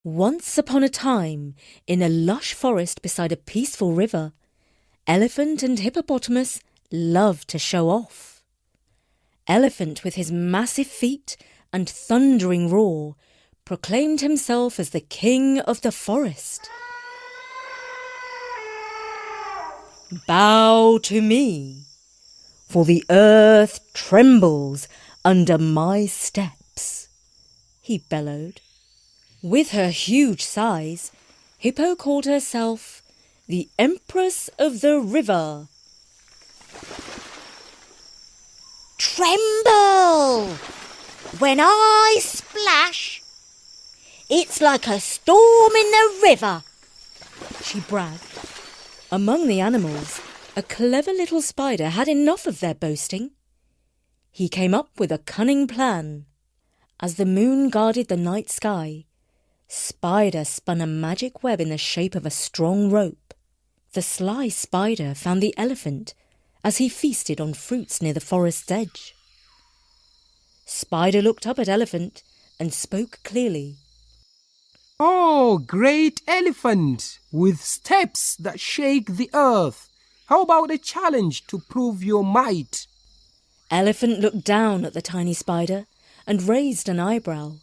Once upon a time, in a lush forest beside a peaceful river, Elephant and Hippopotamus loved to show off. Elephant, with his massive feet and thundering roar, proclaimed himself as the king of the forest. "Bow to me, for the earth trembles under my steps," he bellowed. With her huge size, Hippo called herself the Empress of the River. "Tremble! When I splash, it's like a storm in the river," she bragged. Among the animals, a clever little spider had enough of their boasting. He came up with a cunning plan. As the moon guarded the night sky, Spider spun a magic web in the shape of a strong rope. The sly spider found the elephant as he feasted on fruits near the forest's edge. Spider looked up at Elephant and spoke clearly. "Oh, great elephant, with steps that shake the earth. How about a challenge to prove your might?" Elephant looked down at the tiny spider and raised an eyebrow.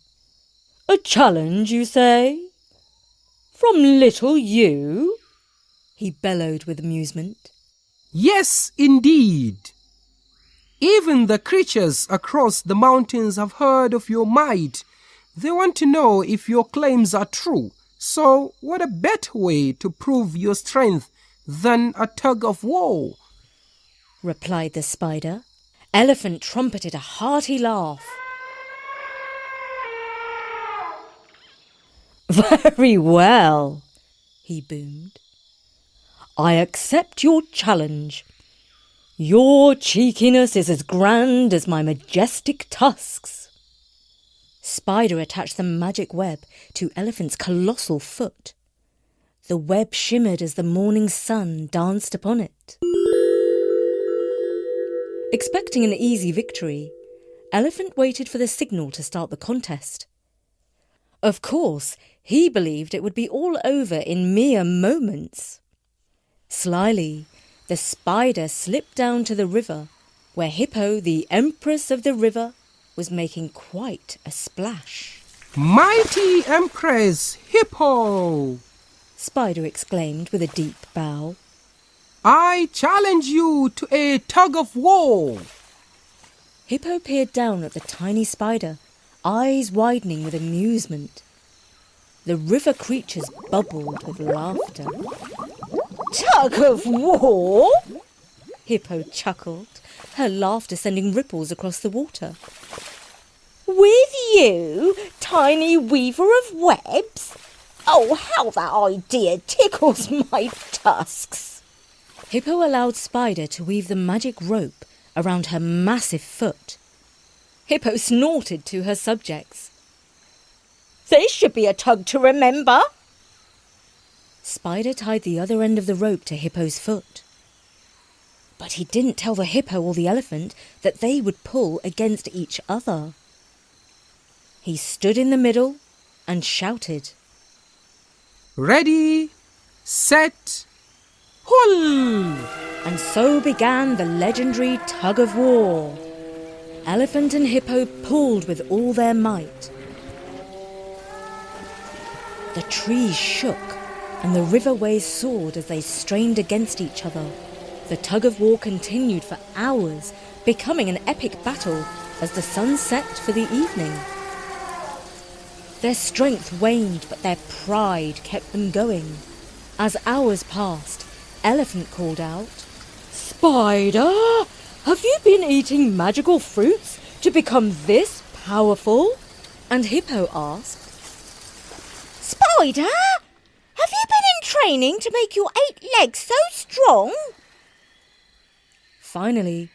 "A challenge, you say? From little you?" he bellowed with amusement. "Yes, indeed. Even the creatures across the mountains have heard of your might. They want to know if your claims are true. So what a better way to prove your strength than a tug of war?" replied the spider. Elephant trumpeted a hearty laugh. "Very well," he boomed. "I accept your challenge. Your cheekiness is as grand as my majestic tusks." Spider attached the magic web to Elephant's colossal foot. The web shimmered as the morning sun danced upon it. Expecting an easy victory, Elephant waited for the signal to start the contest. Of course, he believed it would be all over in mere moments. Slyly, the spider slipped down to the river, where Hippo, the Empress of the River, was making quite a splash. "Mighty Empress Hippo!" Spider exclaimed with a deep bow. "I challenge you to a tug of war." Hippo peered down at the tiny spider, eyes widening with amusement. The river creatures bubbled with laughter. "Tug of war?" Hippo chuckled, her laughter sending ripples across the water. "With you, tiny weaver of webs? Oh, how that idea tickles my tusks." Hippo allowed Spider to weave the magic rope around her massive foot. Hippo snorted to her subjects. "This should be a tug to remember." Spider tied the other end of the rope to Hippo's foot. But he didn't tell the hippo or the elephant that they would pull against each other. He stood in the middle and shouted, "Ready, set, pull!" And so began the legendary tug of war. Elephant and Hippo pulled with all their might. The trees shook and the riverways soared as they strained against each other. The tug of war continued for hours, becoming an epic battle as the sun set for the evening. Their strength waned, but their pride kept them going. As hours passed, Elephant called out, "Spider, have you been eating magical fruits to become this powerful?" And Hippo asked, "Spider, have you been in training to make your 8 legs so strong?" Finally,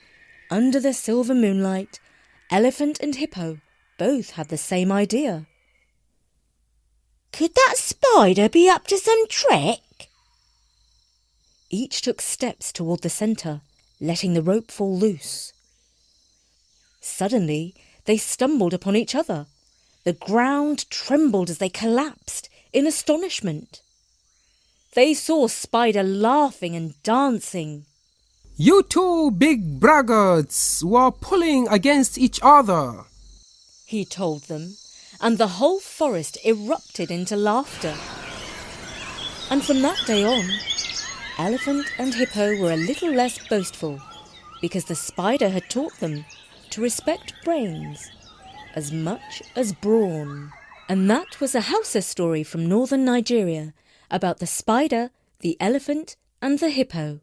under the silver moonlight, Elephant and Hippo both had the same idea. "Could that spider be up to some trick?" Each took steps toward the centre, letting the rope fall loose. Suddenly, they stumbled upon each other. The ground trembled as they collapsed, in astonishment. They saw Spider laughing and dancing. You two big braggarts were pulling against each other, he told them, and the whole forest erupted into laughter. And from that day on, Elephant and Hippo were a little less boastful, because the spider had taught them to respect brains as much as brawn. And that was a Hausa story from northern Nigeria about the spider, the elephant, and the hippo.